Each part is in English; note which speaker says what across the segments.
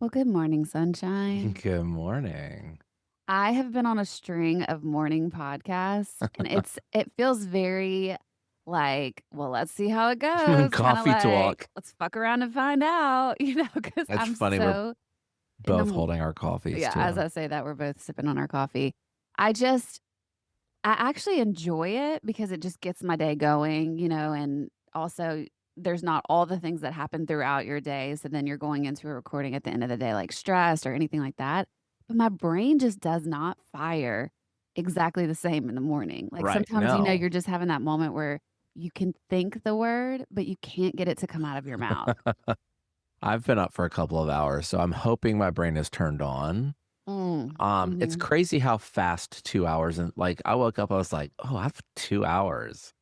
Speaker 1: Well, good morning, sunshine.
Speaker 2: Good morning.
Speaker 1: I have been on a string of morning podcasts and it feels very like, well, let's see how it goes. Kind of
Speaker 2: Coffee
Speaker 1: like,
Speaker 2: talk.
Speaker 1: let's fuck around and find out, because
Speaker 2: It's
Speaker 1: I'm
Speaker 2: funny, we're
Speaker 1: so in the
Speaker 2: both holding our coffees
Speaker 1: yeah, as
Speaker 2: too.
Speaker 1: I say that we're both sipping on our coffee. I just I actually enjoy it because it just gets my day going, and also there's not all the things that happen throughout your day. So then you're going into a recording at the end of the day, like stressed or anything like that. But my brain just does not fire exactly the same in the morning. Like
Speaker 2: Right.
Speaker 1: sometimes,
Speaker 2: No.
Speaker 1: you're just having that moment where you can think the word, but you can't get it to come out of your mouth.
Speaker 2: I've been up for a couple of hours, so I'm hoping my brain is turned on. It's
Speaker 1: Mhm.
Speaker 2: crazy how fast 2 hours and like I woke up, I was like, oh, I have 2 hours.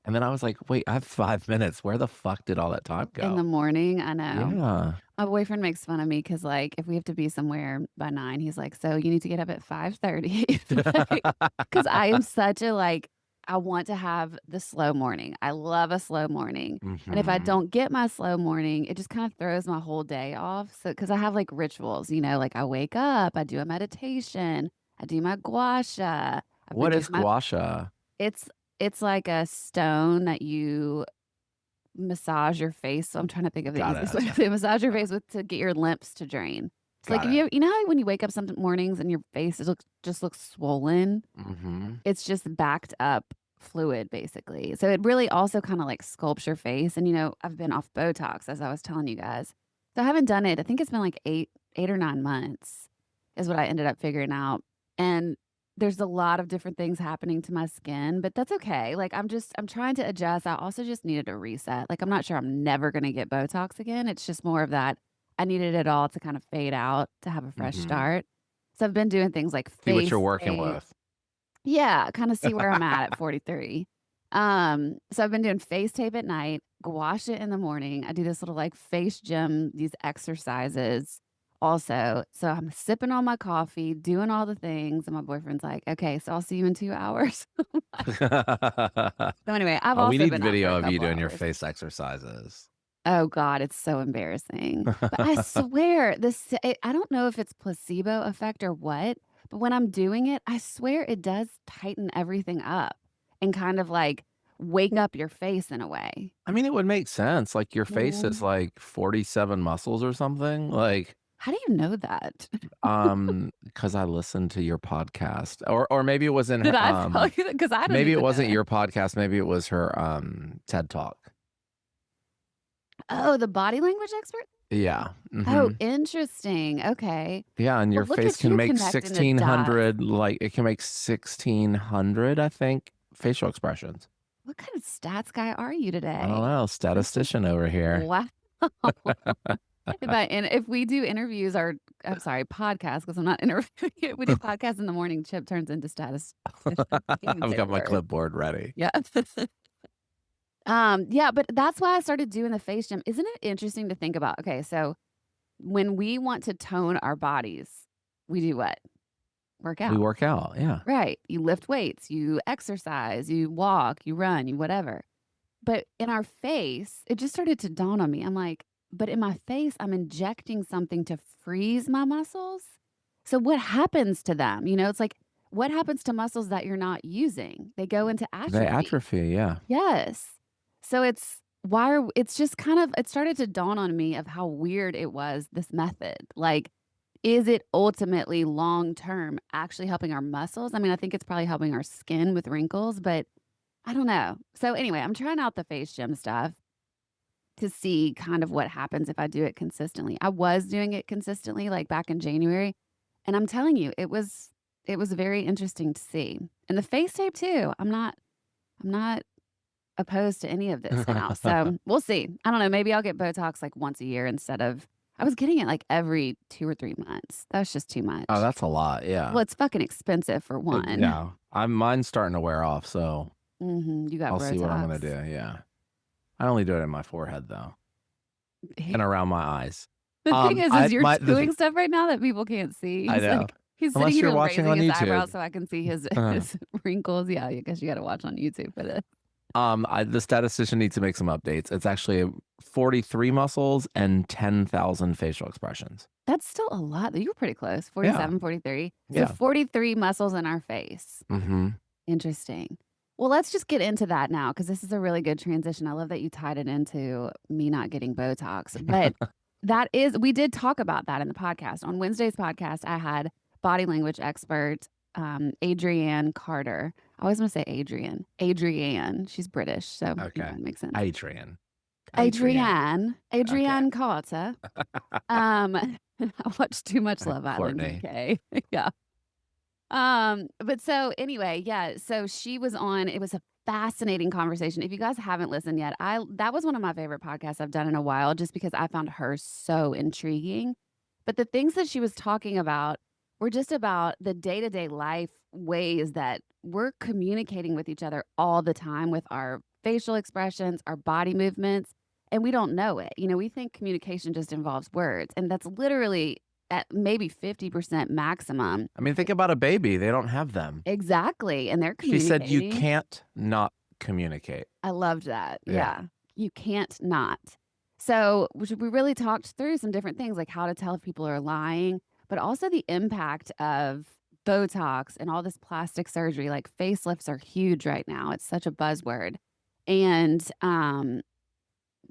Speaker 2: And then I was like, wait, I have 5 minutes. Where the fuck did all that time
Speaker 1: In the
Speaker 2: go?
Speaker 1: morning, I know.
Speaker 2: Yeah.
Speaker 1: My boyfriend makes fun of me because, like, if we have to be somewhere by 9, he's like, "So you need to get up at 5:30." Because I am such a, like, I want to have the slow morning. I love a slow morning, and if I
Speaker 2: hmm
Speaker 1: don't get my slow morning, it just kind of throws my whole day off. So because I have, like, rituals, like, I wake up, I do a meditation, I do my gua sha, I've been
Speaker 2: What
Speaker 1: doing
Speaker 2: is
Speaker 1: my
Speaker 2: gua sha?
Speaker 1: it's it's like a stone that you massage your face. So I'm trying to think of the
Speaker 2: Got it.
Speaker 1: easiest way to
Speaker 2: Okay.
Speaker 1: say massage your
Speaker 2: Okay.
Speaker 1: face with to get your lips to drain. So like
Speaker 2: Got
Speaker 1: if
Speaker 2: it.
Speaker 1: you know how when you wake up some mornings and your face just looks swollen,
Speaker 2: hmm
Speaker 1: it's just backed up fluid basically. So it really also kind of like sculpts your face. And I've been off Botox as I was telling you guys. So I haven't done it. I think it's been like 8 or 9 months is what I ended up figuring out. And there's a lot of different things happening to my skin, but that's okay. Like I'm trying to adjust. I also just needed a reset. Like I'm not sure I'm never gonna get Botox again. It's just more of that. I needed it all to kind of fade out to have a fresh
Speaker 2: hmm
Speaker 1: start. So I've been doing things like
Speaker 2: See what you're
Speaker 1: face
Speaker 2: working
Speaker 1: tape.
Speaker 2: with.
Speaker 1: Yeah, kinda see where I'm at 43. So I've been doing face tape at night, gua sha in the morning. I do this little, like, face gym, these exercises also. So I'm sipping on my coffee, doing all the things, and my boyfriend's like, "Okay, so I'll see you in 2 hours." So anyway, I've
Speaker 2: We
Speaker 1: also
Speaker 2: need
Speaker 1: been up for a
Speaker 2: video of you
Speaker 1: couple
Speaker 2: doing your
Speaker 1: hours.
Speaker 2: face exercises.
Speaker 1: Oh god, it's so embarrassing. But I swear I don't know if it's placebo effect or what, but when I'm doing it, I swear it does tighten everything up and kind of like wake up your face in a way.
Speaker 2: I mean, it would make sense. Like your face is
Speaker 1: Mhm.
Speaker 2: like 47 muscles or something. Like,
Speaker 1: How do you know that?
Speaker 2: because I listened to your podcast, or maybe it was in
Speaker 1: Did
Speaker 2: her.
Speaker 1: I tell you that? Because I don't
Speaker 2: Maybe it
Speaker 1: even know
Speaker 2: wasn't
Speaker 1: that.
Speaker 2: your podcast. Maybe it was her TED talk.
Speaker 1: Oh, the body language expert?
Speaker 2: Yeah.
Speaker 1: Oh, interesting. Okay.
Speaker 2: Yeah, and
Speaker 1: Well,
Speaker 2: your
Speaker 1: look
Speaker 2: face
Speaker 1: at
Speaker 2: can
Speaker 1: you
Speaker 2: make
Speaker 1: connecting the dots.
Speaker 2: 1,600. Like it can make 1,600. I think facial expressions.
Speaker 1: What kind of stats guy are you
Speaker 2: I don't
Speaker 1: today?
Speaker 2: know.
Speaker 1: This is
Speaker 2: Statistician over here.
Speaker 1: wow. If we do interviews or I'm sorry, podcasts, because I'm not interviewing it. We do podcasts in the morning, Chip turns into statistician. I can't even
Speaker 2: I've
Speaker 1: say
Speaker 2: got
Speaker 1: the
Speaker 2: my
Speaker 1: word.
Speaker 2: clipboard ready.
Speaker 1: Yeah. Yeah, but that's why I started doing the face gym. Isn't it interesting to think about? Okay, so when we want to tone our bodies, we do what? Work
Speaker 2: We
Speaker 1: out.
Speaker 2: work out. Yeah.
Speaker 1: Right. You lift weights, you exercise, you walk, you run, you whatever. But in our face, it just started to dawn on me. I'm like, but in my face, I'm injecting something to freeze my muscles. So what happens to them? It's like, what happens to muscles that you're not using? They go into
Speaker 2: They
Speaker 1: atrophy.
Speaker 2: atrophy. Yeah.
Speaker 1: Yes. So it's just kind of, it started to dawn on me of how weird it was, this method. Like, is it ultimately long term actually helping our muscles? I mean, I think it's probably helping our skin with wrinkles, but I don't know. So anyway, I'm trying out the face gym stuff to see kind of what happens if I do it consistently. I was doing it consistently like back in January, and I'm telling you, it was very interesting to see. And the face tape too. I'm not opposed to any of this now. So we'll see. I don't know. Maybe I'll get Botox like once a year instead of I was getting it like every 2 or 3 months. That's just too
Speaker 2: Oh,
Speaker 1: much.
Speaker 2: that's a lot.
Speaker 1: Well,
Speaker 2: Yeah.
Speaker 1: it's fucking expensive for one.
Speaker 2: Yeah. Mine's starting to wear off, so
Speaker 1: You got
Speaker 2: I'll see what I'm gonna
Speaker 1: Botox.
Speaker 2: do. Yeah. I only do it in my forehead though, and around my eyes.
Speaker 1: The thing is
Speaker 2: I
Speaker 1: you're
Speaker 2: my
Speaker 1: doing stuff right now that people can't see.
Speaker 2: I
Speaker 1: He's
Speaker 2: know.
Speaker 1: like he's sitting
Speaker 2: Unless you're
Speaker 1: here
Speaker 2: watching
Speaker 1: raising
Speaker 2: on
Speaker 1: his eyebrows
Speaker 2: YouTube.
Speaker 1: so I can see his
Speaker 2: Uh,
Speaker 1: his wrinkles. Yeah, I guess you gotta watch on YouTube for this.
Speaker 2: The statistician needs to make some updates. It's actually 43 muscles and 10,000 facial expressions.
Speaker 1: That's still a lot. You were pretty close.
Speaker 2: Yeah,
Speaker 1: 47, 43. So
Speaker 2: yeah.
Speaker 1: 43 muscles in our face.
Speaker 2: Mhm.
Speaker 1: Interesting. Well, let's just get into that now because this is a really good transition. I love that you tied it into me not getting Botox. But we did talk about that in the podcast. On Wednesday's podcast, I had body language expert Adrianne Carter. I always want to say Adrian. Adrianne. She's British. So,
Speaker 2: Okay.
Speaker 1: it makes sense.
Speaker 2: Adrian. Adrian. Okay.
Speaker 1: Adrianne Carter. Um, I watched too much Love Island
Speaker 2: Courtney.
Speaker 1: UK. Yeah. But so anyway, yeah, so she was on, it was a fascinating conversation. If you guys haven't listened yet, that was one of my favorite podcasts I've done in a while just because I found her so intriguing. But the things that she was talking about were just about the day-to-day life ways that we're communicating with each other all the time with our facial expressions, our body movements, and we don't know it. We think communication just involves words, and that's literally at maybe 50% maximum.
Speaker 2: I mean, think about a baby. They don't have them.
Speaker 1: Exactly, and they're
Speaker 2: She said you
Speaker 1: communicating.
Speaker 2: can't not communicate.
Speaker 1: I loved that.
Speaker 2: Yeah.
Speaker 1: Yeah. You can't not. So, we really talked through some different things, like how to tell if people are lying, but also the impact of Botox and all this plastic surgery. Like, facelifts are huge right now. It's such a buzzword. And,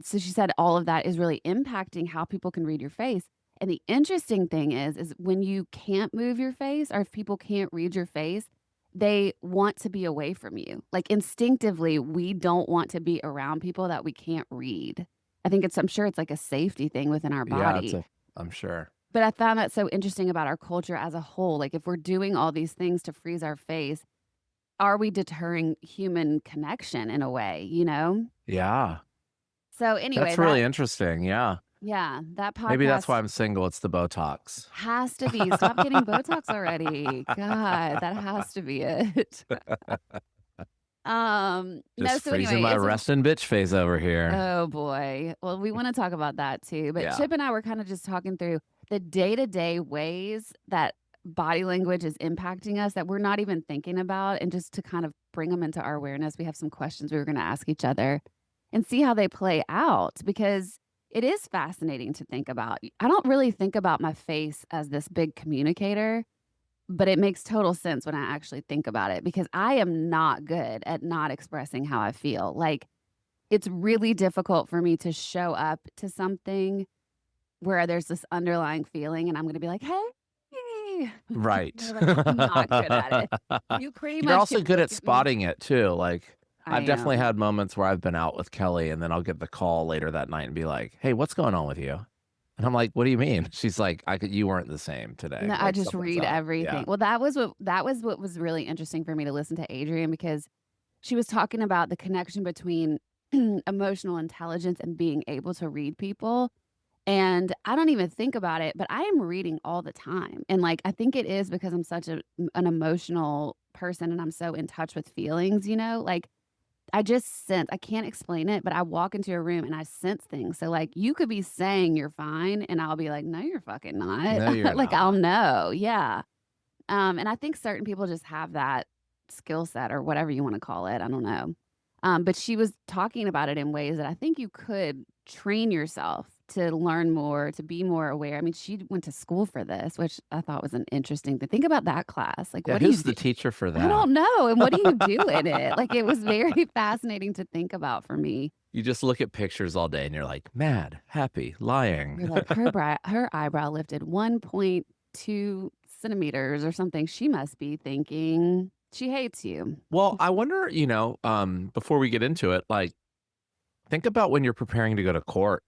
Speaker 1: so she said all of that is really impacting how people can read your face. And the interesting thing is when you can't move your face or if people can't read your face, they want to be away from you. Like instinctively, we don't want to be around people that we can't read. I'm sure it's like a safety thing within our
Speaker 2: Yeah,
Speaker 1: body.
Speaker 2: I'm sure.
Speaker 1: But I found that so interesting about our culture as a whole. Like if we're doing all these things to freeze our face, are we deterring human connection in a way?
Speaker 2: Yeah.
Speaker 1: So anyway,
Speaker 2: That's really interesting. Yeah.
Speaker 1: that
Speaker 2: Maybe that's why
Speaker 1: podcast
Speaker 2: I'm single. It's the Botox.
Speaker 1: has to be. Stop getting Botox already. God, that has to be it. No,
Speaker 2: Just
Speaker 1: so
Speaker 2: freezing
Speaker 1: anyway,
Speaker 2: my resting bitch face over here.
Speaker 1: oh boy. Well, we want to talk about that too. But
Speaker 2: Yeah.
Speaker 1: Chip and I were kind of just talking through the day-to-day ways that body language is impacting us that we're not even thinking about. And just to kind of bring them into our awareness, we have some questions we were going to ask each other and see how they play out because it is fascinating to think about. I don't really think about my face as this big communicator, but it makes total sense when I actually think about it because I am not good at not expressing how I feel. Like, it's really difficult for me to show up to something where there's this underlying feeling and I'm gonna be like, "Hey."
Speaker 2: Right.
Speaker 1: Like, I'm not good at it. You pretty
Speaker 2: You're
Speaker 1: much
Speaker 2: also
Speaker 1: can
Speaker 2: good
Speaker 1: look
Speaker 2: at
Speaker 1: at me.
Speaker 2: spotting it too. Like
Speaker 1: I
Speaker 2: I've definitely
Speaker 1: am.
Speaker 2: had moments where I've been out with Kelly and then I'll get the call later that night and be like, "Hey, what's going on with you?" And I'm like, "What do you mean?" She's like, you weren't the same today.
Speaker 1: No, I
Speaker 2: Like
Speaker 1: just
Speaker 2: something's
Speaker 1: read
Speaker 2: up." Yeah.
Speaker 1: everything. Well, that was what was really interesting for me to listen to Adrian because she was talking about the connection between emotional intelligence and being able to read people. And I don't even think about it, but I am reading all the time. And like, I think it is because I'm such an emotional person and I'm so in touch with feelings. Like, I just sense, I can't explain it, but I walk into a room and I sense things. So, like, you could be saying you're fine, and I'll be like, no, you're fucking not.
Speaker 2: No, you're
Speaker 1: Like, I'll
Speaker 2: not.
Speaker 1: know. Yeah. And I think certain people just have that skill set or whatever you want to call it. I don't know. But she was talking about it in ways that I think you could train yourself to learn more, to be more aware. I mean, she went to school for this, which I thought was an interesting thing. Think about that class. Like,
Speaker 2: Yeah,
Speaker 1: what do you
Speaker 2: who's
Speaker 1: do?
Speaker 2: the teacher for
Speaker 1: I
Speaker 2: that?
Speaker 1: don't know. And what do you do in it? Like, it was very fascinating to think about for me.
Speaker 2: You just look at pictures all day and you're like, mad, happy,
Speaker 1: You're
Speaker 2: lying.
Speaker 1: like, her eyebrow lifted 1.2 centimeters or something. She must be thinking she hates you.
Speaker 2: Well, I wonder, before we get into it, like, think about when you're preparing to go to court.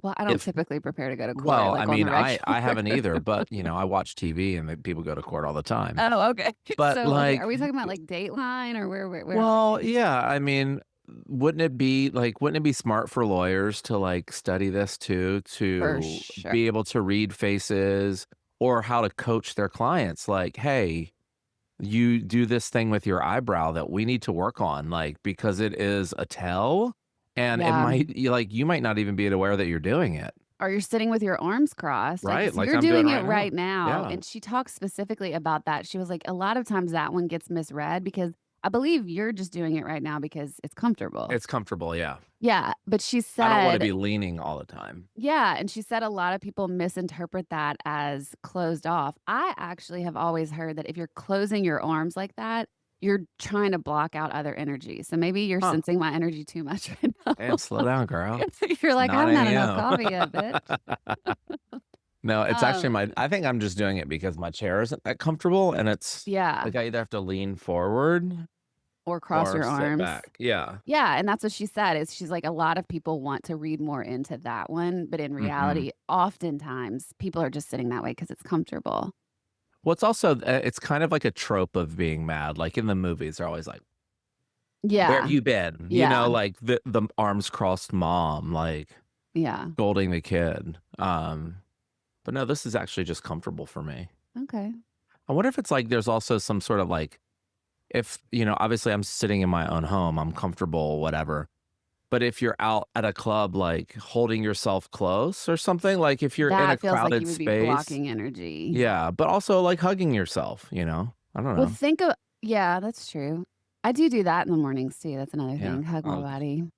Speaker 1: Well, I don't
Speaker 2: If
Speaker 1: typically prepare to go to court,
Speaker 2: Well, I
Speaker 1: like, on the
Speaker 2: mean, I
Speaker 1: regular.
Speaker 2: I haven't either, but, I watch TV and people go to court all the time.
Speaker 1: Oh, okay.
Speaker 2: But,
Speaker 1: So, okay, are
Speaker 2: like
Speaker 1: we talking about, like, Dateline or where are
Speaker 2: well,
Speaker 1: we?
Speaker 2: yeah, I mean, wouldn't it be smart for lawyers to, like, study this too,
Speaker 1: For
Speaker 2: to
Speaker 1: sure.
Speaker 2: be able to read faces or how to coach their clients? Like, "Hey, you do this thing with your eyebrow that we need to work on, like, because it is a tell, and it
Speaker 1: Yeah.
Speaker 2: might you might not even be aware that you're doing it."
Speaker 1: Or you're sitting with your arms crossed, like,
Speaker 2: Right,
Speaker 1: so
Speaker 2: like
Speaker 1: you're
Speaker 2: I'm doing
Speaker 1: doing it
Speaker 2: right
Speaker 1: right
Speaker 2: now.
Speaker 1: now,
Speaker 2: Yeah.
Speaker 1: and she talks specifically about that. She was like, "A lot of times that one gets misread because I believe you're just doing it right now because it's comfortable.
Speaker 2: It's comfortable, yeah.
Speaker 1: Yeah, but she
Speaker 2: I don't wanna
Speaker 1: said
Speaker 2: be leaning all the time.
Speaker 1: yeah, and she said a lot of people misinterpret that as closed off. I actually have always heard that if you're closing your arms like that, you're trying to block out other energy. So maybe you're
Speaker 2: Huh.
Speaker 1: sensing my energy too much right now.
Speaker 2: Damn, slow down, girl.
Speaker 1: You're
Speaker 2: It's
Speaker 1: like, "I
Speaker 2: 9
Speaker 1: haven't had enough
Speaker 2: AM.
Speaker 1: coffee yet, bitch."
Speaker 2: No, it's actually
Speaker 1: Um,
Speaker 2: I think I'm just doing it because my chair isn't that comfortable, and it's
Speaker 1: yeah,
Speaker 2: like I either have to lean forward
Speaker 1: or cross
Speaker 2: or
Speaker 1: your
Speaker 2: sit
Speaker 1: arms.
Speaker 2: back. Yeah.
Speaker 1: Yeah, and that's what she said is she's like, "A lot of people want to read more into that one, but in
Speaker 2: Mhm.
Speaker 1: reality, oftentimes, people are just sitting that way because it's comfortable."
Speaker 2: Well, it's also it's kind of like a trope of being mad, like, in the movies, they're always like, "Where have
Speaker 1: Yeah,
Speaker 2: you been?" You know,
Speaker 1: yeah,
Speaker 2: like, the arms crossed mom, like,
Speaker 1: yeah.
Speaker 2: scolding the kid. But no, this is actually just comfortable for me.
Speaker 1: Okay.
Speaker 2: I wonder if it's like there's also some sort of like if, obviously I'm sitting in my own home, I'm comfortable, whatever. But if you're out at a club, like holding yourself close or something, like if you're in a
Speaker 1: That feels like you
Speaker 2: crowded
Speaker 1: would be
Speaker 2: space,
Speaker 1: blocking energy.
Speaker 2: yeah, but also like hugging yourself, I don't
Speaker 1: Well,
Speaker 2: know.
Speaker 1: think of yeah, that's true. I do that in the mornings too, that's another
Speaker 2: Yeah.
Speaker 1: thing, hug my
Speaker 2: Oh,
Speaker 1: body.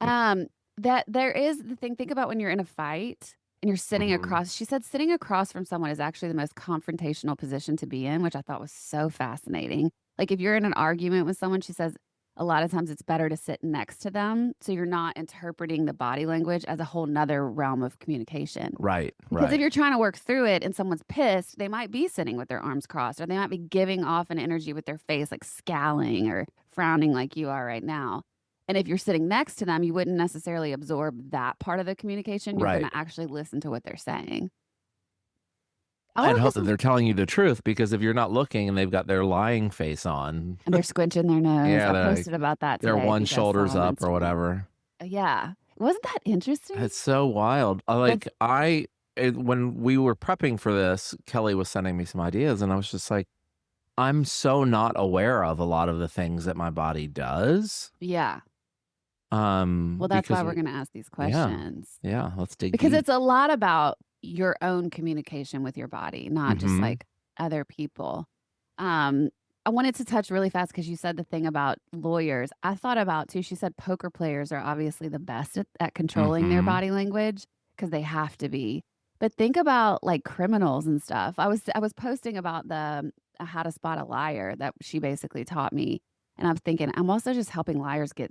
Speaker 1: Um, that there is the thing think about when you're in a fight and you're sitting
Speaker 2: mhm.
Speaker 1: across she said sitting across from someone is actually the most confrontational position to be in, which I thought was so fascinating. Like, if you're in an argument with someone, she says a lot of times it's better to sit next to them, so you're not interpreting the body language as a whole 'nother realm of communication.
Speaker 2: Right,
Speaker 1: Because if
Speaker 2: right,
Speaker 1: you're trying to work through it and someone's pissed, they might be sitting with their arms crossed, or they might be giving off an energy with their face, like scowling or frowning like you are right now. And if you're sitting next to them, you wouldn't necessarily absorb that part of the communication. You're going
Speaker 2: right.
Speaker 1: to actually listen to what they're saying. I want
Speaker 2: I'd
Speaker 1: to put
Speaker 2: hope that
Speaker 1: some,
Speaker 2: they're telling you the truth because if you're not looking and they've got their lying face on,
Speaker 1: and they're squinching their nose.
Speaker 2: yeah,
Speaker 1: I posted about that
Speaker 2: they're
Speaker 1: today if
Speaker 2: one
Speaker 1: you guys saw
Speaker 2: shoulders
Speaker 1: on
Speaker 2: up or
Speaker 1: Instagram.
Speaker 2: whatever.
Speaker 1: Yeah. Wasn't that interesting?
Speaker 2: It's so wild.
Speaker 1: That's,
Speaker 2: When we were prepping for this, Kelly was sending me some ideas, and I was just like, I'm so not aware of a lot of the things that my body does.
Speaker 1: yeah. Well, that's why
Speaker 2: Because
Speaker 1: we're going to ask these
Speaker 2: yeah,
Speaker 1: questions.
Speaker 2: yeah, let's dig
Speaker 1: Because
Speaker 2: deep.
Speaker 1: it's a lot about your own communication with your body, not just,
Speaker 2: Mhm,
Speaker 1: like, other people. Um, I wanted to touch really fast because you said the thing about lawyers. I thought about too she said poker players are obviously the best at controlling their
Speaker 2: mhm.
Speaker 1: body language because they have to be. But think about, like, criminals and stuff. I was posting about the how to spot a liar that she basically taught me, and I'm thinking, I'm also just helping liars get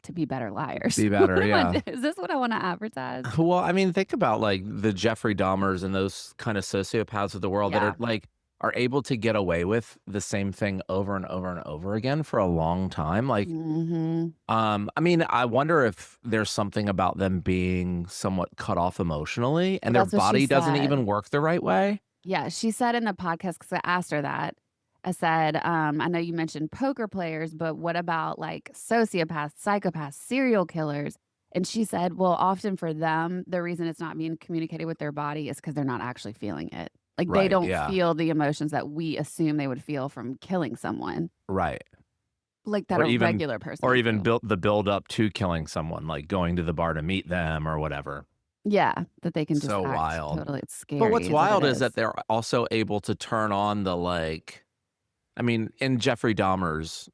Speaker 1: to be better liars.
Speaker 2: Be
Speaker 1: What
Speaker 2: better,
Speaker 1: am I
Speaker 2: yeah.
Speaker 1: do is this what I wanna advertise?
Speaker 2: Well, I mean, think about, like, the Jeffrey Dahmers and those kind of sociopaths of the world that
Speaker 1: Yeah.
Speaker 2: are able to get away with the same thing over and over and over again for a long time, like,
Speaker 1: Mhm.
Speaker 2: I mean, I wonder if there's something about them being somewhat cut off emotionally
Speaker 1: Well,
Speaker 2: and their
Speaker 1: that's what she
Speaker 2: body doesn't
Speaker 1: said.
Speaker 2: even work the right way?
Speaker 1: Yeah, she said in the podcast because I asked her that. I said, "I know you mentioned poker players, but what about, like, sociopaths, psychopaths, serial killers?" And she said, "Well, often for them, the reason it's not being communicated with their body is because 'cause they're not actually feeling it. Like, they
Speaker 2: Right,
Speaker 1: don't
Speaker 2: yeah,
Speaker 1: feel the emotions that we assume they would feel from killing someone,
Speaker 2: right.
Speaker 1: like, that
Speaker 2: Or
Speaker 1: a
Speaker 2: even
Speaker 1: regular person
Speaker 2: or
Speaker 1: would
Speaker 2: even
Speaker 1: feel."
Speaker 2: build up to killing someone, like going to the bar to meet them or whatever.
Speaker 1: Yeah, that they can just
Speaker 2: So
Speaker 1: act
Speaker 2: wild.
Speaker 1: totally it's
Speaker 2: But what's
Speaker 1: scary is what it
Speaker 2: wild is that
Speaker 1: is.
Speaker 2: they're also able to turn on the, like I mean, in Jeffrey Dahmer's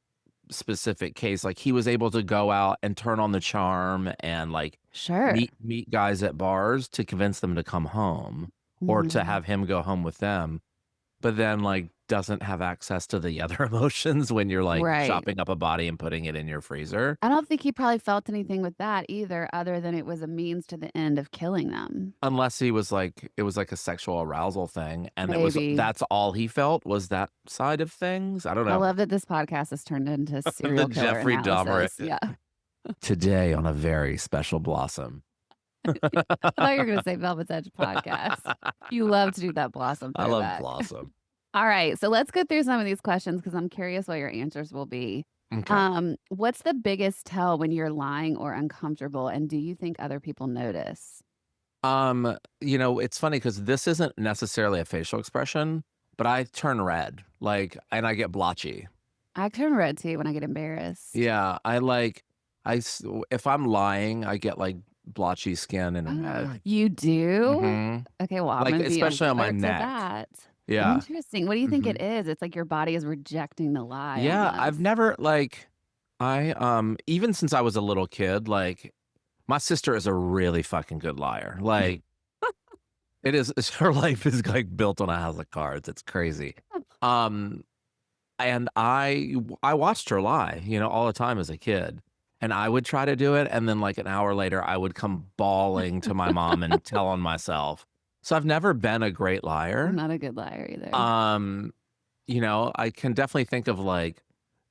Speaker 2: specific case, like, he was able to go out and turn on the charm and, like,
Speaker 1: Sure.
Speaker 2: meet guys at bars to convince them to come home or to
Speaker 1: Mhm.
Speaker 2: have him go home with them, but then, like, doesn't have access to the other emotions when you're, like,
Speaker 1: Right.
Speaker 2: chopping up a body and putting it in your freezer.
Speaker 1: I don't think he probably felt anything with that either, other than it was a means to the end of killing them.
Speaker 2: Unless he was like it was like a sexual arousal thing, and
Speaker 1: Maybe.
Speaker 2: that's all he felt was that side of things? I don't
Speaker 1: I
Speaker 2: know.
Speaker 1: love that this podcast has turned into
Speaker 2: The
Speaker 1: serial killer
Speaker 2: Jeffrey Dahmer
Speaker 1: analysis. Yeah.
Speaker 2: today on a very special blossom.
Speaker 1: I thought you were gonna say Velvet's Edge podcast. You love to do that Blossom
Speaker 2: I love
Speaker 1: throwback.
Speaker 2: Blossom.
Speaker 1: All right, so let's go through some of these questions because 'cause I'm curious what your answers will be.
Speaker 2: Okay.
Speaker 1: What's the biggest tell when you're lying or uncomfortable, and do you think other people notice?
Speaker 2: It's funny because this isn't necessarily a facial expression, but I turn red, like, and I get blotchy.
Speaker 1: I turn red too when I get embarrassed.
Speaker 2: Yeah, if I'm lying, I get, like, blotchy skin and red.
Speaker 1: You do?
Speaker 2: Mhm.
Speaker 1: Okay, well, I'm
Speaker 2: Like,
Speaker 1: gonna be
Speaker 2: especially on my
Speaker 1: alert to
Speaker 2: neck.
Speaker 1: that.
Speaker 2: Yeah.
Speaker 1: Interesting. What do you think it
Speaker 2: Mhm.
Speaker 1: is? It's like your body is rejecting the lie
Speaker 2: Yeah, I've
Speaker 1: almost.
Speaker 2: never even since I was a little kid, like, my sister is a really fucking good liar. Like, her life is, like, built on a house of cards. It's crazy. Um, and I watched her lie, all the time as a kid, and I would try to do it, and then, like, an hour later, I would come bawling to my mom and tell on myself. So I've never been a great
Speaker 1: I'm
Speaker 2: liar.
Speaker 1: not a good liar either.
Speaker 2: Um, I can definitely think of, like,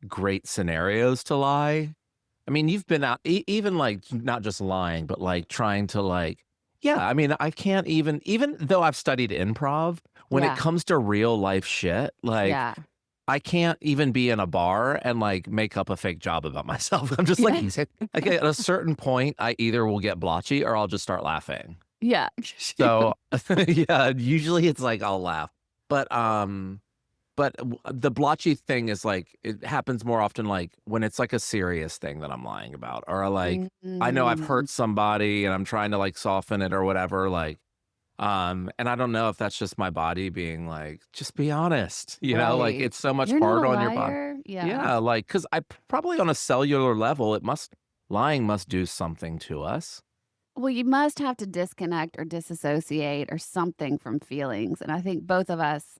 Speaker 2: great scenarios to lie. I mean, you've been out even, like, not just lying, but, like, trying to, like yeah, I mean, I can't even though I've studied improv, when it
Speaker 1: Yeah.
Speaker 2: comes to real life shit, like,
Speaker 1: Yeah.
Speaker 2: I can't even be in a bar and, like, make up a fake job about myself. I'm just like
Speaker 1: Yeah.
Speaker 2: like, at a certain point, I either will get blotchy or I'll just start laughing.
Speaker 1: Yeah.
Speaker 2: So, yeah, usually it's like I'll laugh. But, the blotchy thing is, like, it happens more often, like, when it's, like, a serious thing that I'm lying about, or, like, I know I've
Speaker 1: Mm,
Speaker 2: hurt somebody and I'm trying to, like, soften it or whatever, like, and I don't know if that's just my body being like, "Just be honest," like,
Speaker 1: right.
Speaker 2: it's so much
Speaker 1: You're not a
Speaker 2: harder on your body.
Speaker 1: liar? Yeah.
Speaker 2: Yeah, like, 'cause probably on a cellular level, lying must do something to us.
Speaker 1: Well, you must have to disconnect or disassociate or something from feelings, and I think both of us,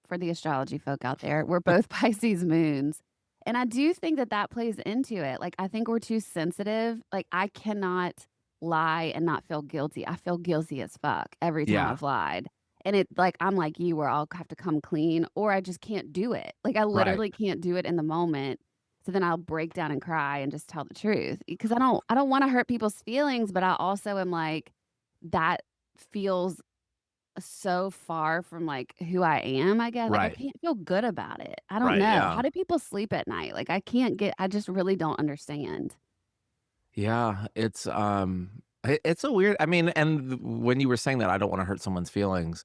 Speaker 1: for the astrology folk out there, we're both Pisces moons, and I do think that that plays into it. Like, I think we're too sensitive. Like, I cannot lie and not feel guilty. I feel guilty as fuck every time
Speaker 2: Yeah,
Speaker 1: I've lied, and I'm like you where I'll have to come clean or I just can't do it. Like, I
Speaker 2: right,
Speaker 1: literally can't do it in the moment. So then I'll break down and cry and just tell the truth because I don't wanna hurt people's feelings, but I also am like, that feels so far from, like, who I am, I guess. Like, I
Speaker 2: right,
Speaker 1: can't feel good about it. I don't
Speaker 2: right,
Speaker 1: know.
Speaker 2: yeah.
Speaker 1: How do people sleep at night? Like, I just really don't understand.
Speaker 2: Yeah, it's a weird I mean, and when you were saying that, I don't wanna hurt someone's feelings,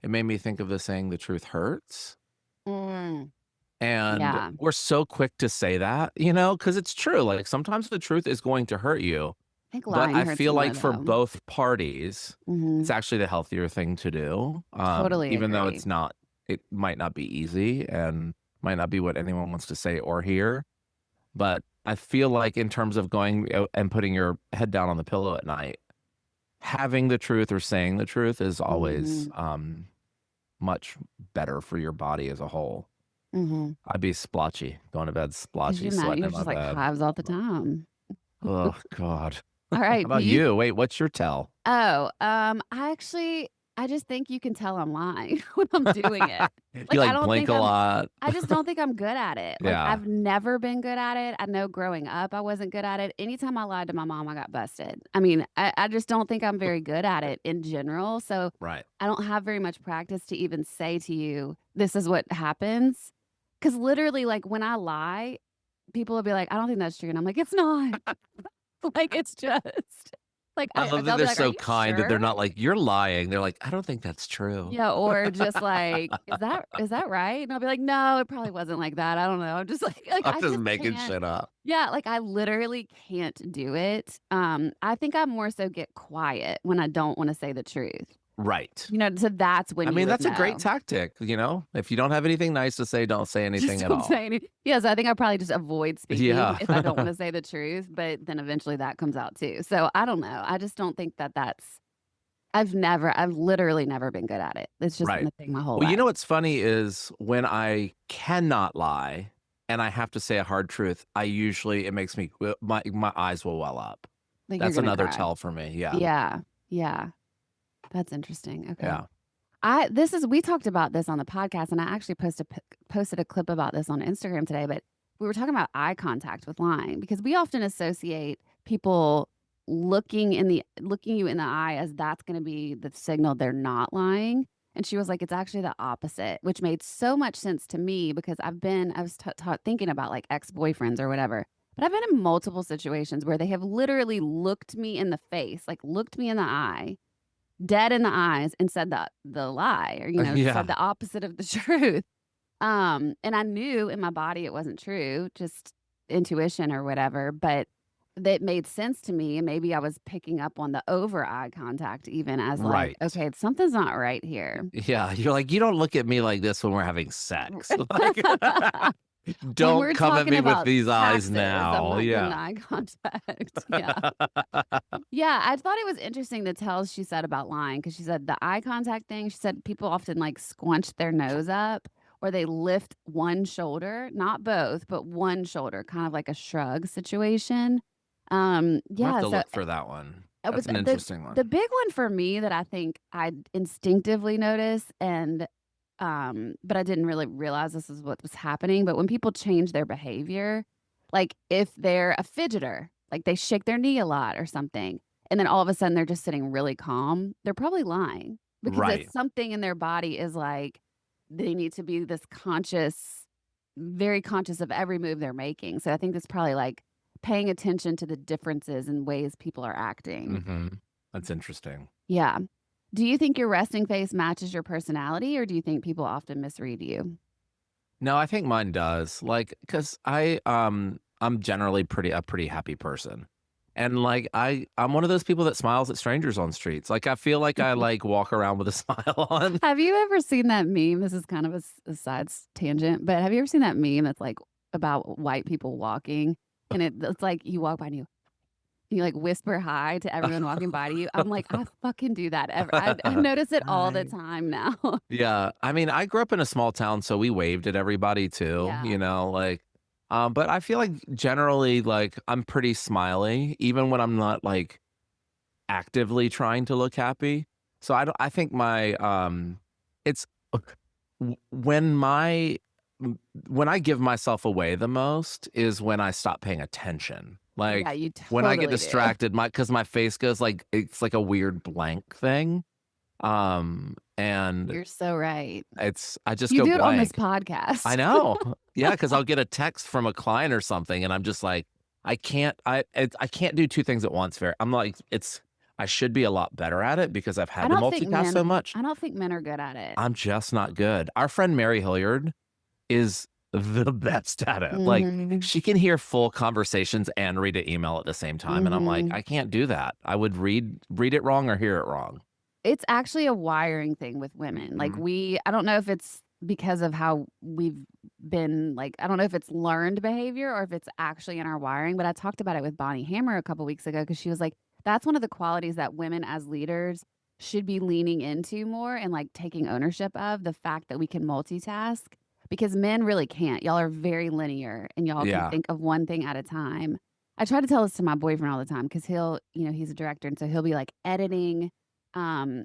Speaker 2: it made me think of the saying, "The truth hurts."
Speaker 1: Mm.
Speaker 2: And
Speaker 1: Yeah.
Speaker 2: we're so quick to say that, because it's true, like, sometimes the truth is going to hurt you,
Speaker 1: I think
Speaker 2: but
Speaker 1: lying
Speaker 2: I
Speaker 1: hurts
Speaker 2: feel
Speaker 1: more,
Speaker 2: like for
Speaker 1: though.
Speaker 2: both parties, it's
Speaker 1: Mhm.
Speaker 2: actually the healthier thing to do,
Speaker 1: Totally
Speaker 2: even though
Speaker 1: agree.
Speaker 2: it might not be easy and might not be what anyone wants to say or hear, but I feel like in terms of going out and putting your head down on the pillow at night, having the truth or saying the truth is always,
Speaker 1: Mhm.
Speaker 2: much better for your body as a whole.
Speaker 1: Mhm.
Speaker 2: I'd be splotchy, going to bed
Speaker 1: Could you
Speaker 2: splotchy,
Speaker 1: imagine?
Speaker 2: sweating
Speaker 1: You're
Speaker 2: in my
Speaker 1: just like
Speaker 2: bed.
Speaker 1: hives all the time.
Speaker 2: Oh god.
Speaker 1: All
Speaker 2: How
Speaker 1: right. Do
Speaker 2: about
Speaker 1: you
Speaker 2: you? Wait, what's your tell?
Speaker 1: Oh, I just think you can tell I'm lying when I'm doing it.
Speaker 2: You,
Speaker 1: Like, I
Speaker 2: like,
Speaker 1: don't
Speaker 2: blink
Speaker 1: think
Speaker 2: a
Speaker 1: I'm
Speaker 2: lot.
Speaker 1: I just don't think I'm good at it. Like,
Speaker 2: Yeah,
Speaker 1: I've never been good at it. I know growing up, I wasn't good at it. Anytime I lied to my mom, I got busted. I mean, I just don't think I'm very good at it in general, so
Speaker 2: right.
Speaker 1: I don't have very much practice to even say to you, "This is what happens." Because literally, like, when I lie, people will be like, "I don't think that's true," and I'm like, "It's not." Like, it's just like,
Speaker 2: I love that
Speaker 1: they'll be
Speaker 2: they're
Speaker 1: like, "Are
Speaker 2: so
Speaker 1: you
Speaker 2: kind that they're
Speaker 1: sure?"
Speaker 2: not like, "You're lying." They're like, "I don't think that's true."
Speaker 1: Yeah, or just like, "Is that right?" And I'll be like, "No, it probably wasn't like that. I don't know." I'm just like,
Speaker 2: I'm
Speaker 1: I
Speaker 2: just
Speaker 1: just
Speaker 2: making
Speaker 1: can't.
Speaker 2: shit up.
Speaker 1: Yeah, like, I literally can't do it. I think I more so get quiet when I don't wanna say the truth.
Speaker 2: Right.
Speaker 1: So that's when
Speaker 2: I
Speaker 1: you
Speaker 2: mean,
Speaker 1: would
Speaker 2: that's a great
Speaker 1: know.
Speaker 2: tactic, If you don't have anything nice to say, don't say anything
Speaker 1: Just
Speaker 2: at
Speaker 1: don't
Speaker 2: all.
Speaker 1: say any Yeah, so I think I probably just avoid speaking
Speaker 2: Yeah.
Speaker 1: if I don't wanna say the truth, but then eventually that comes out too. So, I don't know. I just don't think that that's I've literally never been good at it. It's just been
Speaker 2: Right.
Speaker 1: a thing my whole
Speaker 2: Well,
Speaker 1: life.
Speaker 2: what's funny is when I cannot lie and I have to say a hard truth, it makes me my eyes will well up.
Speaker 1: Like, you're
Speaker 2: That's
Speaker 1: gonna
Speaker 2: another
Speaker 1: cry.
Speaker 2: tell for me. Yeah.
Speaker 1: Yeah, yeah, that's interesting, okay.
Speaker 2: Yeah.
Speaker 1: We talked about this on the podcast, and I actually posted a clip about this on Instagram today, but we were talking about eye contact with lying because we often associate people looking you in the eye as that's gonna be the signal they're not lying, and she was like, "It's actually the opposite," which made so much sense to me because I was thinking about, like, ex-boyfriends or whatever, but I've been in multiple situations where they have literally looked me in the face, like, looked me in the eye, dead in the eyes, and said the lie or, said
Speaker 2: Yeah.
Speaker 1: the opposite of the truth. And I knew in my body it wasn't true, just intuition or whatever, but that made sense to me, and maybe I was picking up on the over eye contact even as like,
Speaker 2: Right.
Speaker 1: "Okay, something's not right here."
Speaker 2: Yeah, you're like, "You don't look at me like this when we're having sex." Like,
Speaker 1: When
Speaker 2: "Don't
Speaker 1: we're
Speaker 2: come at
Speaker 1: talking
Speaker 2: me with
Speaker 1: about
Speaker 2: these eyes
Speaker 1: taxes, I'm
Speaker 2: now."
Speaker 1: not getting
Speaker 2: Yeah.
Speaker 1: eye contact. Yeah. Yeah, I thought it was interesting the tells she said about lying because she said the eye contact thing, she said people often, like, squunch their nose up or they lift one shoulder, not both, but one shoulder, kind of like a shrug situation.
Speaker 2: I'm gonna have
Speaker 1: Yeah,
Speaker 2: to
Speaker 1: so
Speaker 2: look for that one.
Speaker 1: but
Speaker 2: That's an interesting
Speaker 1: the
Speaker 2: one.
Speaker 1: big one for me that I think I instinctively notice but I didn't really realize this is what was happening, but when people change their behavior, like if they're a fidgeter, like they shake their knee a lot or something, and then all of a sudden they're just sitting really calm, they're probably lying because
Speaker 2: Right.
Speaker 1: it's something in their body is like they need to be this conscious, very conscious of every move they're making. So I think that's probably like paying attention to the differences in ways people are acting.
Speaker 2: Mhm. That's interesting.
Speaker 1: Yeah. Do you think your resting face matches your personality, or do you think people often misread you?
Speaker 2: No, I think mine does. Like, cause I'm generally a pretty happy person. And like I'm one of those people that smiles at strangers on streets. Like I feel like I like walk around with a smile on.
Speaker 1: Have you ever seen that meme? This is kind of a side tangent, but have you ever seen that meme that's like about white people walking, and it's like you walk by and you like whisper hi to everyone walking by to you. I'm like, I fucking do that I notice it all the
Speaker 2: Hi.
Speaker 1: time now.
Speaker 2: Yeah, I mean, I grew up in a small town, so we waved at everybody too,
Speaker 1: Yeah.
Speaker 2: like, but I feel like generally, like, I'm pretty smiley, even when I'm not like actively trying to look happy. So I think it's when when I give myself away the most is when I stop paying attention.
Speaker 1: Yeah,
Speaker 2: Like
Speaker 1: you
Speaker 2: when I get
Speaker 1: totally do.
Speaker 2: distracted, because my face goes like it's like a weird blank thing. And
Speaker 1: You're so right.
Speaker 2: I just
Speaker 1: You
Speaker 2: go
Speaker 1: do it on this
Speaker 2: blank. I
Speaker 1: podcast.
Speaker 2: know. Yeah, because 'cause I'll get a text from a client or something, and I'm just like, I can't do 2 things at once I'm like, I should be a lot better at it because I've
Speaker 1: I
Speaker 2: had to
Speaker 1: don't think
Speaker 2: multitask
Speaker 1: men
Speaker 2: so much.
Speaker 1: I don't think men are good at it.
Speaker 2: I'm just not good. Our friend Mary Hilliard is the best at it. Like,
Speaker 1: Mhm.
Speaker 2: she can hear full conversations and read an email at the same time, and I'm like,
Speaker 1: Mhm.
Speaker 2: "I can't do that. I would read it wrong or hear it wrong."
Speaker 1: It's actually a wiring thing with women. Like,
Speaker 2: Mhm.
Speaker 1: I don't know if it's because of how we've been, like, I don't know if it's learned behavior or if it's actually in our wiring, but I talked about it with Bonnie Hammer a couple weeks ago because she was like, "That's one of the qualities that women as leaders should be leaning into more and, like, taking ownership of, the fact that we can multitask, because men really can't. Y'all are very linear, and y'all can
Speaker 2: Yeah.
Speaker 1: think of one thing at a time." I try to tell this to my boyfriend all the time because he's a director, and so he'll be, like, editing um,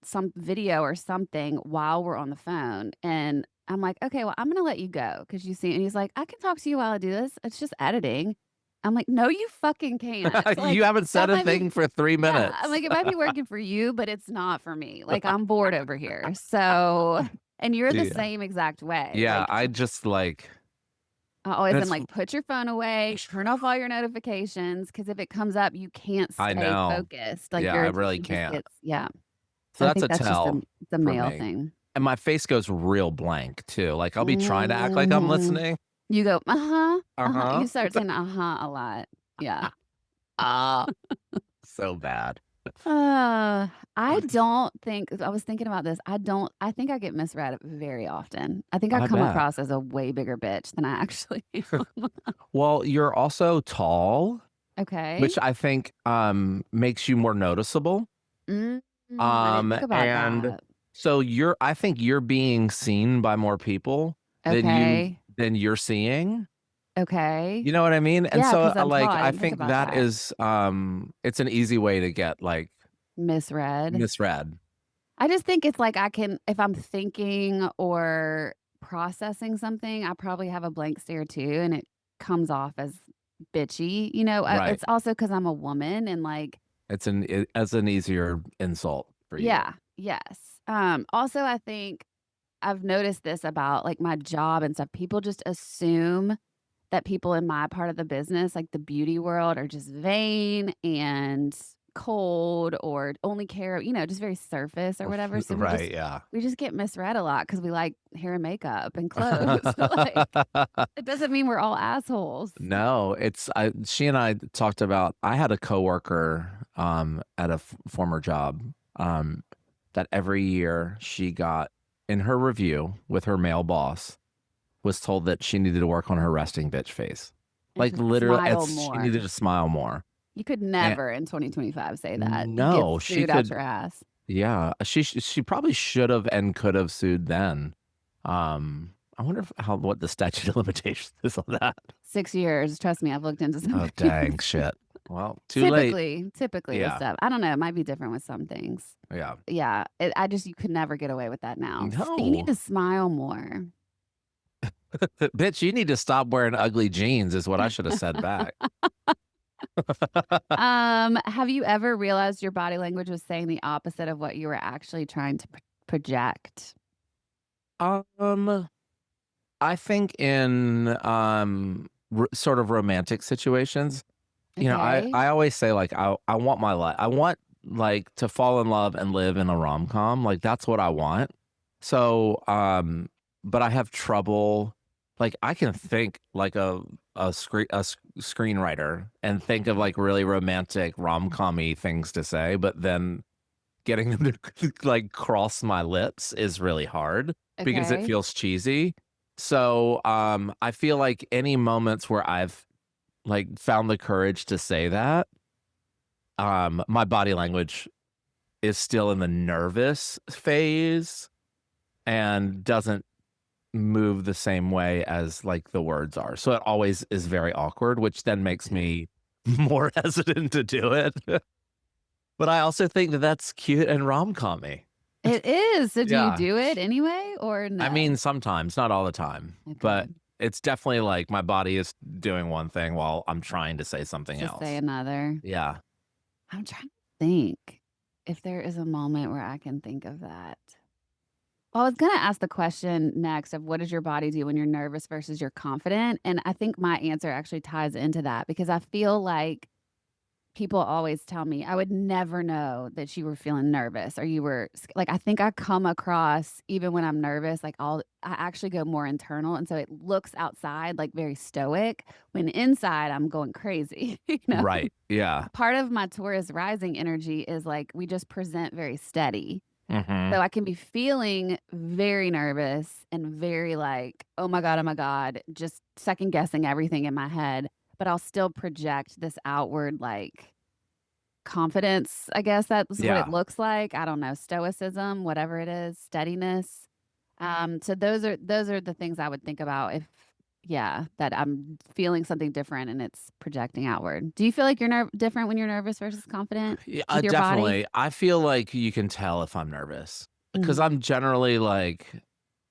Speaker 1: some video or something while we're on the phone, and I'm like, "Okay, well, I'm gonna let you go because you see," and he's like, "I can talk to you while I do this. It's just editing." I'm like, "No, you fucking can't."
Speaker 2: You
Speaker 1: Like,
Speaker 2: haven't said
Speaker 1: that
Speaker 2: a
Speaker 1: might be
Speaker 2: thing for 3
Speaker 1: yeah, I'm
Speaker 2: minutes.
Speaker 1: like, "It might be working for you, but it's not for me. Like, I'm bored over here." So and you're the
Speaker 2: Yeah.
Speaker 1: same exact way.
Speaker 2: Yeah,
Speaker 1: Like,
Speaker 2: I just, like
Speaker 1: I always
Speaker 2: and
Speaker 1: am like, "Put your phone away, turn off all your notifications, because if it comes up, you can't
Speaker 2: I
Speaker 1: stay
Speaker 2: know.
Speaker 1: focused." Like,
Speaker 2: Yeah,
Speaker 1: your
Speaker 2: I really
Speaker 1: attention just
Speaker 2: can't.
Speaker 1: gets yeah.
Speaker 2: So
Speaker 1: So I
Speaker 2: that's
Speaker 1: think
Speaker 2: a
Speaker 1: that's just
Speaker 2: tell
Speaker 1: it's a
Speaker 2: for
Speaker 1: male
Speaker 2: me.
Speaker 1: thing.
Speaker 2: And my face goes real blank too. Like, I'll be trying to act like I'm
Speaker 1: Mhm.
Speaker 2: listening.
Speaker 1: You go, "Uh-huh, uh-huh." You
Speaker 2: Uh-huh.
Speaker 1: start saying "uh-huh" a lot. Yeah.
Speaker 2: Ah, so bad.
Speaker 1: Uh, I don't think I was thinking about this. I think I get misread very often. I think I
Speaker 2: I
Speaker 1: come
Speaker 2: bet.
Speaker 1: across as a way bigger bitch than I actually am.
Speaker 2: Well, you're also tall,
Speaker 1: Okay.
Speaker 2: which I think, makes you more noticeable.
Speaker 1: Mm, I didn't think about
Speaker 2: And
Speaker 1: that.
Speaker 2: so I think you're being seen by more people
Speaker 1: Okay.
Speaker 2: than you're seeing.
Speaker 1: Okay.
Speaker 2: You know what I mean? And
Speaker 1: Yeah,
Speaker 2: so,
Speaker 1: 'cause I'm tall.
Speaker 2: like,
Speaker 1: I
Speaker 2: I
Speaker 1: didn't think
Speaker 2: think
Speaker 1: about
Speaker 2: that
Speaker 1: that.
Speaker 2: is, it's an easy way to get, like,
Speaker 1: Misread.
Speaker 2: misread.
Speaker 1: I just think it's like I can if I'm thinking or processing something, I probably have a blank stare too, and it comes off as bitchy,
Speaker 2: Right.
Speaker 1: it's also because 'cause I'm a woman and, like
Speaker 2: As an easier insult for you.
Speaker 1: yeah, yes. Also, I think I've noticed this about, like, my job and stuff. People just assume that people in my part of the business, like the beauty world, are just vain and cold or only care, just very surface or whatever. So
Speaker 2: Right, yeah.
Speaker 1: we just get misread a lot because we like hair and makeup and clothes. Like, it doesn't mean we're all assholes.
Speaker 2: No, she and I talked about I had a coworker, at a former job, um, that every year she got in her review with her male boss, was told that she needed to work on her resting bitch face.
Speaker 1: And
Speaker 2: Like,
Speaker 1: to
Speaker 2: literally,
Speaker 1: smile
Speaker 2: she
Speaker 1: more.
Speaker 2: needed to smile more.
Speaker 1: You could
Speaker 2: And
Speaker 1: never in 2025 say that. You get
Speaker 2: no, she
Speaker 1: sued out
Speaker 2: could
Speaker 1: your ass.
Speaker 2: yeah, she probably should have and could have sued then. I wonder what the statute of limitations is on that.
Speaker 1: 6 years. Trust me, I've looked into some
Speaker 2: Oh, dang,
Speaker 1: things.
Speaker 2: shit. Well, too late.
Speaker 1: Typically with
Speaker 2: Yeah,
Speaker 1: stuff. I don't know. It might be different with some things.
Speaker 2: yeah.
Speaker 1: Yeah. You could never get away with that now. You need
Speaker 2: No.
Speaker 1: to smile more.
Speaker 2: Bitch, you need to stop wearing ugly jeans is what I should have said back.
Speaker 1: Have you ever realized your body language was saying the opposite of what you were actually trying to project?
Speaker 2: Um, I think in, sort of romantic situations,
Speaker 1: Okay.
Speaker 2: I always say, like, I want my life I want, like, to fall in love and live in a rom-com, like, that's what I want. So, but I have trouble like, I can think like screenwriter and think of, like, really romantic rom-com-y things to say, but then getting them to, like, cross my lips is really hard because it
Speaker 1: Okay.
Speaker 2: feels cheesy. So, I feel like any moments where I've, like, found the courage to say that, my body language is still in the nervous phase and doesn't move the same way as, like, the words are. So it always is very awkward, which then makes me more hesitant to do it. But I also think that that's cute and rom-com-y.
Speaker 1: It is. So do you
Speaker 2: Yeah.
Speaker 1: do it anyway or
Speaker 2: I
Speaker 1: no?
Speaker 2: mean, sometimes, not all the time, but
Speaker 1: Okay.
Speaker 2: it's definitely like my body is doing one thing while I'm trying to say something
Speaker 1: To say
Speaker 2: else.
Speaker 1: another.
Speaker 2: Yeah.
Speaker 1: I'm trying to think if there is a moment where I can think of that. Well, I was gonna ask the question next of what does your body do when you're nervous versus you're confident? And I think my answer actually ties into that because I feel like people always tell me I would never know that you were feeling nervous or you were like I think I come across even when I'm nervous like I actually go more internal and so it looks outside like very stoic when inside I'm going crazy,
Speaker 2: Right. Yeah.
Speaker 1: Part of my Taurus rising energy is like we just present very steady.
Speaker 2: Mhm.
Speaker 1: So I can be feeling very nervous and very like, oh my God, just second guessing everything in my head. But I'll still project this outward like confidence. I guess that's what it
Speaker 2: Yeah.
Speaker 1: looks like. I don't know, stoicism, whatever it is, steadiness. So those are the things I would think about if yeah, that I'm feeling something different and it's projecting outward. Do you feel like you're different when you're nervous versus confident
Speaker 2: Yeah,
Speaker 1: with your body?
Speaker 2: definitely. I feel like you can tell if I'm nervous because
Speaker 1: Mhm.
Speaker 2: I'm generally like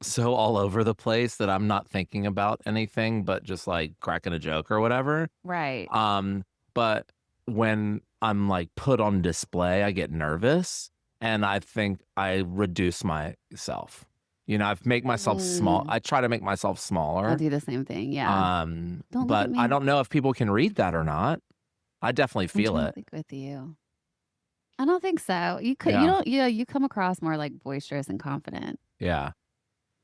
Speaker 2: so all over the place that I'm not thinking about anything but just like cracking a joke or whatever.
Speaker 1: Right.
Speaker 2: Um, but when I'm like put on display, I get nervous and I think I reduce myself. I make myself small.
Speaker 1: Mm.
Speaker 2: I try to make myself
Speaker 1: I
Speaker 2: smaller.
Speaker 1: do the same thing, yeah. Don't look at
Speaker 2: But I
Speaker 1: me.
Speaker 2: don't know if people can read that or not. I definitely
Speaker 1: I'm
Speaker 2: feel
Speaker 1: trying to
Speaker 2: it.
Speaker 1: think with you. I don't think so. You
Speaker 2: Yeah.
Speaker 1: don't yeah, you come across more, like, boisterous and confident.
Speaker 2: Yeah.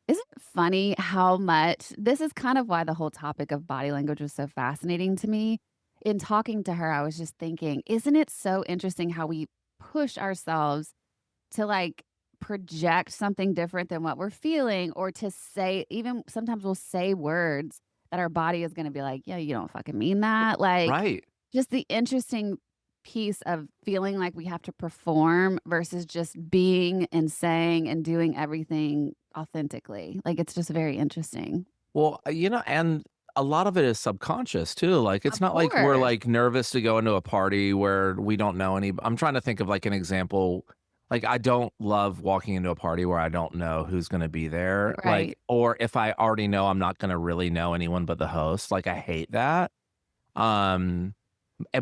Speaker 1: Isn't it funny how much this is kind of why the whole topic of body language was so fascinating to me. In talking to her, I was just thinking, isn't it so interesting how we push ourselves to, like, project something different than what we're feeling or to say even sometimes we'll say words that our body is gonna be like, "Yeah, you don't fucking mean that." Like,
Speaker 2: Right.
Speaker 1: just the interesting piece of feeling like we have to perform versus just being and saying and doing everything authentically. Like, it's just very interesting.
Speaker 2: Well, and a lot of it is subconscious too. Like it's
Speaker 1: Of
Speaker 2: not like we're
Speaker 1: course.
Speaker 2: like nervous to go into a party where we don't know any. I'm trying to think of like an example. Like I don't love walking into a party where I don't know who's going to be there. Like,
Speaker 1: Right.
Speaker 2: or if I already know I'm not going to really know anyone but the host. Like I hate that. Um,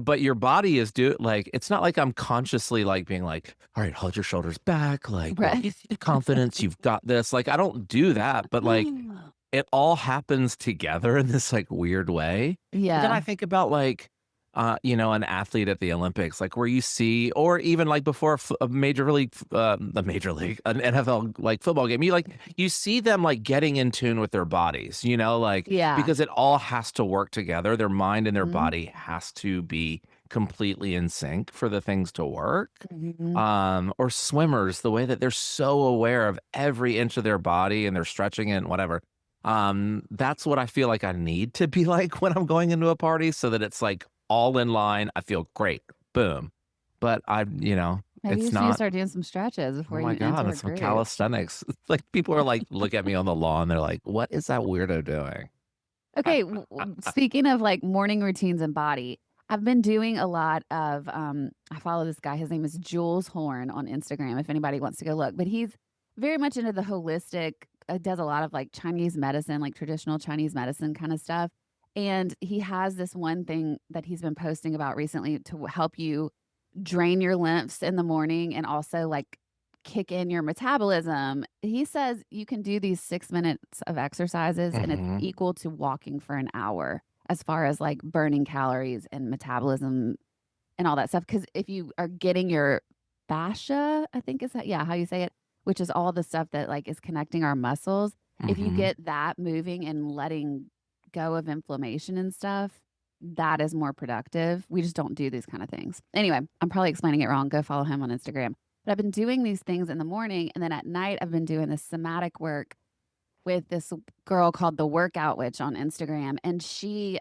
Speaker 2: but your body is like it's not like I'm consciously like being like, all right, hold your shoulders back, like walk
Speaker 1: Right.
Speaker 2: confidence, you've got this. Like I don't do that, but like it all happens together in this, like, weird way, but then I
Speaker 1: Yeah.
Speaker 2: think about, like, an athlete at the Olympics, like where you see, or even like before an NFL like football game, you see them like getting in tune with their bodies, like
Speaker 1: Yeah.
Speaker 2: because it all has to work together. Their mind and their
Speaker 1: Mhm.
Speaker 2: body has to be completely in sync for the things to work.
Speaker 1: Mhm.
Speaker 2: Or swimmers, the way that they're so aware of every inch of their body and they're stretching it and whatever. That's what I feel like I need to be like when I'm going into a party so that it's like all in line. I feel great. Boom. But
Speaker 1: Maybe you
Speaker 2: it's
Speaker 1: just need to
Speaker 2: not,
Speaker 1: start doing some stretches
Speaker 2: oh
Speaker 1: before
Speaker 2: my
Speaker 1: you
Speaker 2: God,
Speaker 1: enter a
Speaker 2: that's some
Speaker 1: group.
Speaker 2: calisthenics. Like people are like, look at me on the lawn. They're like, what is that weirdo doing?
Speaker 1: Okay, speaking of, like, morning routines and body, I've been doing a lot of, I follow this guy, his name is Jules Horn on Instagram, if anybody wants to go look, but he's very much into the holistic, does a lot of, like, Chinese medicine, like, traditional Chinese medicine kinda stuff, and he has this one thing that he's been posting about recently to help you drain your lymphs in the morning and also, like, kick in your metabolism. He says you can do these 6 minutes of exercises, and it's
Speaker 2: Hmm.
Speaker 1: equal to walking for an hour as far as, like, burning calories and metabolism and all that stuff. Because if you are getting your fascia, I think is that yeah, how you say it, which is all the stuff that, like, is connecting our muscles. If you
Speaker 2: Hmm.
Speaker 1: get that moving and letting go of inflammation and stuff, that is more productive. We just don't do these kind of things. Anyway, I'm probably explaining it wrong. Go follow him on Instagram. But I've been doing these things in the morning, and then at night, I've been doing this somatic work with this girl called the Workout Witch on Instagram, and she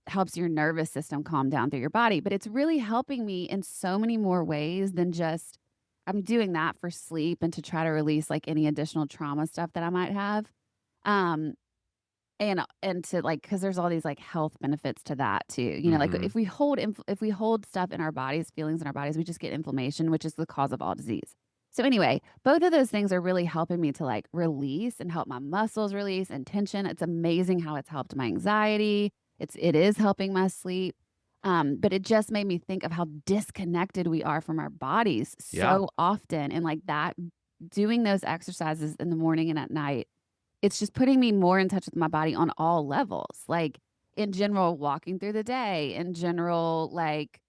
Speaker 1: helps your nervous system calm down through your body. But it's really helping me in so many more ways than just I'm doing that for sleep and to try to release like any additional trauma stuff that I might have. Um, and to like, because there's all these like health benefits to that too. You know, like
Speaker 2: Hmm.
Speaker 1: if we hold stuff in our bodies, feelings in our bodies, we just get inflammation, which is the cause of all disease. So anyway, both of those things are really helping me to like release and help my muscles release and tension. It's amazing how it's helped my anxiety. It is helping my sleep. But it just made me think of how disconnected we are from our bodies
Speaker 2: Yeah.
Speaker 1: so often. And like that, doing those exercises in the morning and at night, it's just putting me more in touch with my body on all levels. Like, in general, walking through the day, in general, like,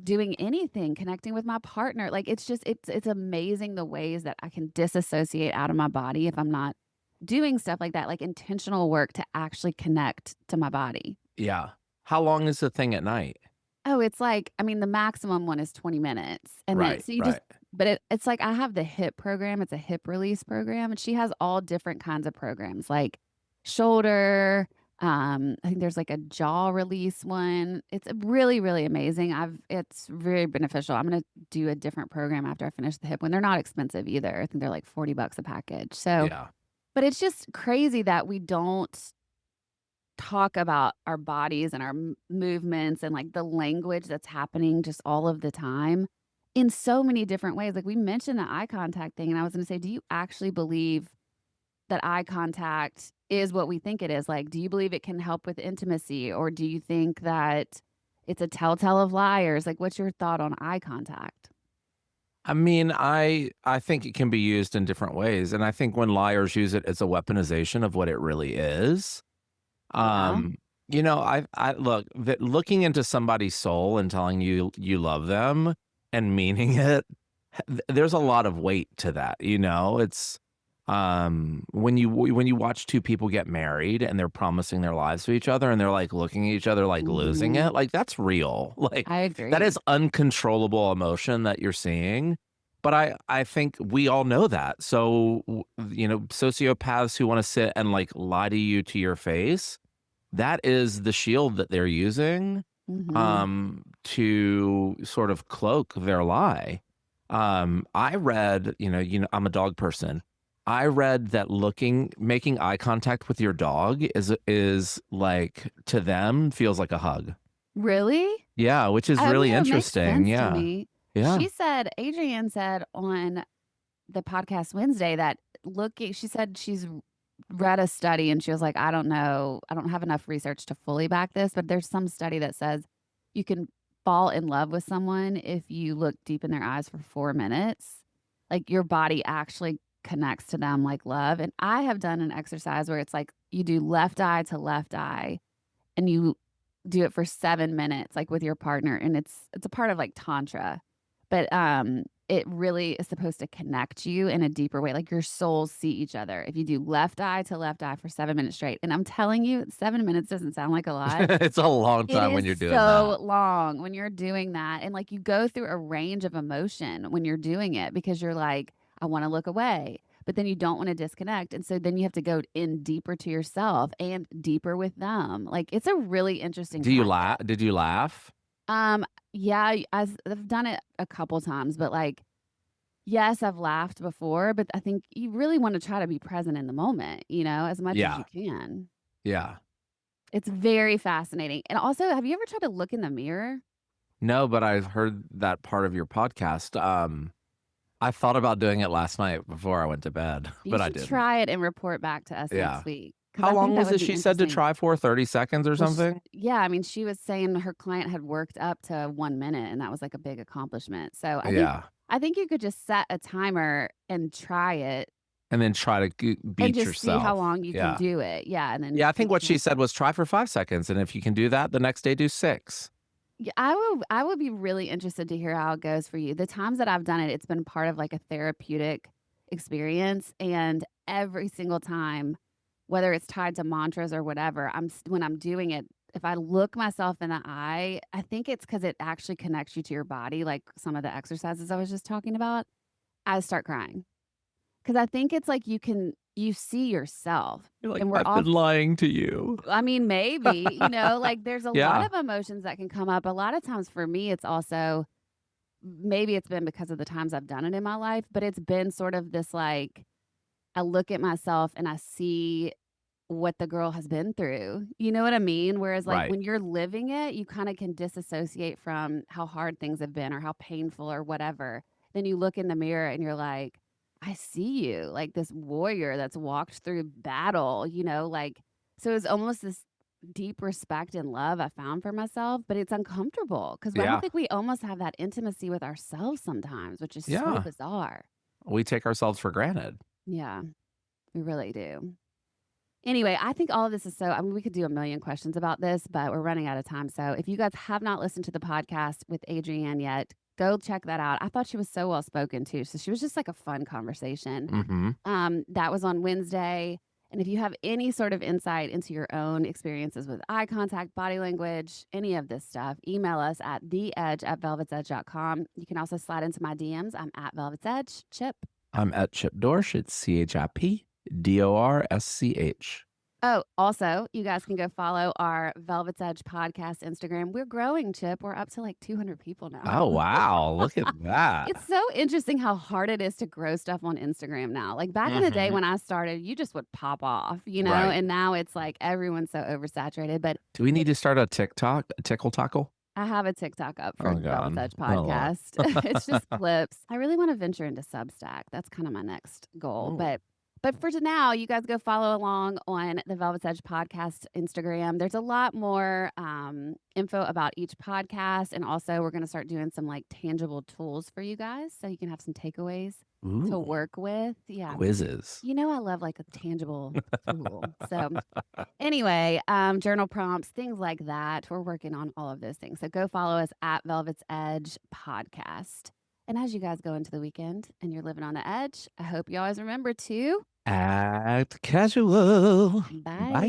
Speaker 1: doing anything, connecting with my partner. Like, it's just it's amazing the ways that I can disassociate out of my body if I'm not doing stuff like that, like intentional work to actually connect to my body.
Speaker 2: Yeah. How long is the thing at night?
Speaker 1: Oh, it's like I mean, the maximum one is 20 minutes, and then
Speaker 2: Right.
Speaker 1: so you just
Speaker 2: Right.
Speaker 1: but it's like I have the hip program, it's a hip release program, and she has all different kinds of programs, like shoulder, I think there's like a jaw release one. It's really, really amazing. It's very beneficial. I'm gonna do a different program after I finish the hip one. They're not expensive either. I think they're like 40 bucks a package. So,
Speaker 2: Yeah.
Speaker 1: but it's just crazy that we don't talk about our bodies and our movements and like the language that's happening just all of the time in so many different ways. Like we mentioned the eye contact thing, and I was going to say, do you actually believe that eye contact is what we think it is? Like, do you believe it can help with intimacy, or do you think that it's a telltale of liars? Like, what's your thought on eye contact?
Speaker 2: I mean, I think it can be used in different ways, and I think when liars use it as a weaponization of what it really is,
Speaker 1: Yeah.
Speaker 2: um, I look that looking into somebody's soul and telling you you love them and meaning it, there's a lot of weight to that. It's when you watch two people get married and they're promising their lives to each other and they're like looking at each other like losing
Speaker 1: Hmm.
Speaker 2: it, like that's real. Like
Speaker 1: I
Speaker 2: that
Speaker 1: agree.
Speaker 2: is uncontrollable emotion that you're seeing. But I think we all know that. So sociopaths who want to sit and like lie to you to your face, that is the shield that they're using,
Speaker 1: Hmm.
Speaker 2: to sort of cloak their lie. I read, I'm a dog person. I read that making eye contact with your dog is like to them feels like a hug.
Speaker 1: Really?
Speaker 2: Yeah, which is
Speaker 1: I
Speaker 2: really
Speaker 1: mean, it makes
Speaker 2: interesting.
Speaker 1: sense to
Speaker 2: Yeah.
Speaker 1: me.
Speaker 2: Yeah.
Speaker 1: Adrianne said on the podcast Wednesday that she said she's read a study and she was like, I don't know, I don't have enough research to fully back this, but there's some study that says you can fall in love with someone if you look deep in their eyes for 4 minutes. Like your body actually connects to them like love. And I have done an exercise where it's like you do left eye to left eye and you do it for 7 minutes, like, with your partner, and it's a part of, like, tantra. But, it really is supposed to connect you in a deeper way, like, your souls see each other. If you do left eye to left eye for 7 minutes straight, and I'm telling you, 7 minutes doesn't sound like a lot.
Speaker 2: It's a long
Speaker 1: It
Speaker 2: time
Speaker 1: is
Speaker 2: when you're doing
Speaker 1: so
Speaker 2: that.
Speaker 1: long when you're doing that, and, like, you go through a range of emotion when you're doing it because you're like, "I wanna look away," but then you don't wanna disconnect, and so then you have to go in deeper to yourself and deeper with them. Like, it's a really interesting
Speaker 2: Do you laugh?
Speaker 1: practice.
Speaker 2: Did you laugh?
Speaker 1: Yeah, I've done it a couple times, but, like, yes, I've laughed before, but I think you really wanna try to be present in the moment, as much as you
Speaker 2: Yeah.
Speaker 1: can.
Speaker 2: Yeah.
Speaker 1: It's very fascinating, and also, have you ever tried to look in the mirror?
Speaker 2: No, but I've heard that part of your podcast. I thought about doing it last night before I went to bed,
Speaker 1: You
Speaker 2: but I
Speaker 1: should
Speaker 2: didn't.
Speaker 1: try it and report back to us
Speaker 2: Yeah.
Speaker 1: next week because
Speaker 2: How
Speaker 1: I think
Speaker 2: long
Speaker 1: that
Speaker 2: was
Speaker 1: would
Speaker 2: it
Speaker 1: be
Speaker 2: she said to
Speaker 1: interesting.
Speaker 2: try for? 30 seconds or
Speaker 1: Well,
Speaker 2: something?
Speaker 1: yeah, I mean, she was saying her client had worked up to 1 minute, and that was, like, a big accomplishment. So
Speaker 2: Yeah.
Speaker 1: I think you could just set a timer and try it
Speaker 2: And then try to
Speaker 1: and
Speaker 2: beat
Speaker 1: just see how
Speaker 2: yourself.
Speaker 1: long you can
Speaker 2: Yeah.
Speaker 1: do it. Yeah, and then
Speaker 2: Yeah, I think what she
Speaker 1: deconnect
Speaker 2: said
Speaker 1: it.
Speaker 2: was try for 5 seconds, and if you can do that, the next day do 6.
Speaker 1: Yeah, I would be really interested to hear how it goes for you. The times that I've done it, it's been part of, like, a therapeutic experience, and every single time, whether it's tied to mantras or whatever, when I'm doing it, if I look myself in the eye, I think it's because it actually connects you to your body, like some of the exercises I was just talking about, I start crying because I think it's like you see yourself,
Speaker 2: You're like,
Speaker 1: and we're
Speaker 2: "I've
Speaker 1: all
Speaker 2: been lying to you."
Speaker 1: I mean, maybe, like, there's a lot
Speaker 2: Yeah.
Speaker 1: of emotions that can come up. A lot of times for me, it's also maybe it's been because of the times I've done it in my life, but it's been sort of this, like, I look at myself and I see what the girl has been through. You know what I mean? Whereas, like,
Speaker 2: Right.
Speaker 1: when you're living it, you kinda can disassociate from how hard things have been or how painful or whatever. Then you look in the mirror and you're like, "I see you, like this warrior that's walked through battle," like so it's almost this deep respect and love I found for myself, but it's uncomfortable because I don't
Speaker 2: Yeah.
Speaker 1: think we almost have that intimacy with ourselves sometimes, which is so
Speaker 2: Yeah.
Speaker 1: bizarre.
Speaker 2: We take ourselves for granted.
Speaker 1: Yeah, we really do. Anyway, I think all of this is I mean, we could do a million questions about this, but we're running out of time. So if you guys have not listened to the podcast with Adrianne yet, go check that out. I thought she was so well spoken too. So she was just like a fun conversation.
Speaker 2: Mhm.
Speaker 1: That was on Wednesday. And if you have any sort of insight into your own experiences with eye contact, body language, any of this stuff, email us at theedge@velvetsedge.com. You can also slide into my DMs. I'm at Velvet's Edge. Chip.
Speaker 2: I'm at Chip Dorsch. It's ChipDorsch.
Speaker 1: Oh, also, you guys can go follow our Velvet's Edge podcast Instagram. We're growing, Chip. We're up to like 200 people now.
Speaker 2: Oh, wow. Look at
Speaker 1: It's
Speaker 2: that.
Speaker 1: so interesting how hard it is to grow stuff on Instagram now. Like back in the day
Speaker 2: Mhm.
Speaker 1: when I started, you just would pop off,
Speaker 2: Right.
Speaker 1: and now it's like everyone's so oversaturated. But
Speaker 2: Do we need
Speaker 1: it,
Speaker 2: to start a TikTok, a tickle tackle?
Speaker 1: I have a TikTok up for
Speaker 2: Oh,
Speaker 1: the Velvet's
Speaker 2: God.
Speaker 1: Edge
Speaker 2: Oh, Lord.
Speaker 1: podcast. It's just clips. I really want to venture into Substack. That's kind of my next goal.
Speaker 2: Ooh.
Speaker 1: But for now, you guys go follow along on the Velvet's Edge podcast Instagram. There's a lot more info about each podcast, and also we're going to start doing some like tangible tools for you guys, so you can have some takeaways to
Speaker 2: Ooh.
Speaker 1: work with. Yeah,
Speaker 2: Quizzes.
Speaker 1: I love like a tangible tool. So anyway, journal prompts, things like that. We're working on all of those things. So go follow us at Velvet's Edge Podcast. And as you guys go into the weekend and you're living on the edge, I hope you always remember to
Speaker 2: Act casual.
Speaker 1: bye.
Speaker 2: Bye.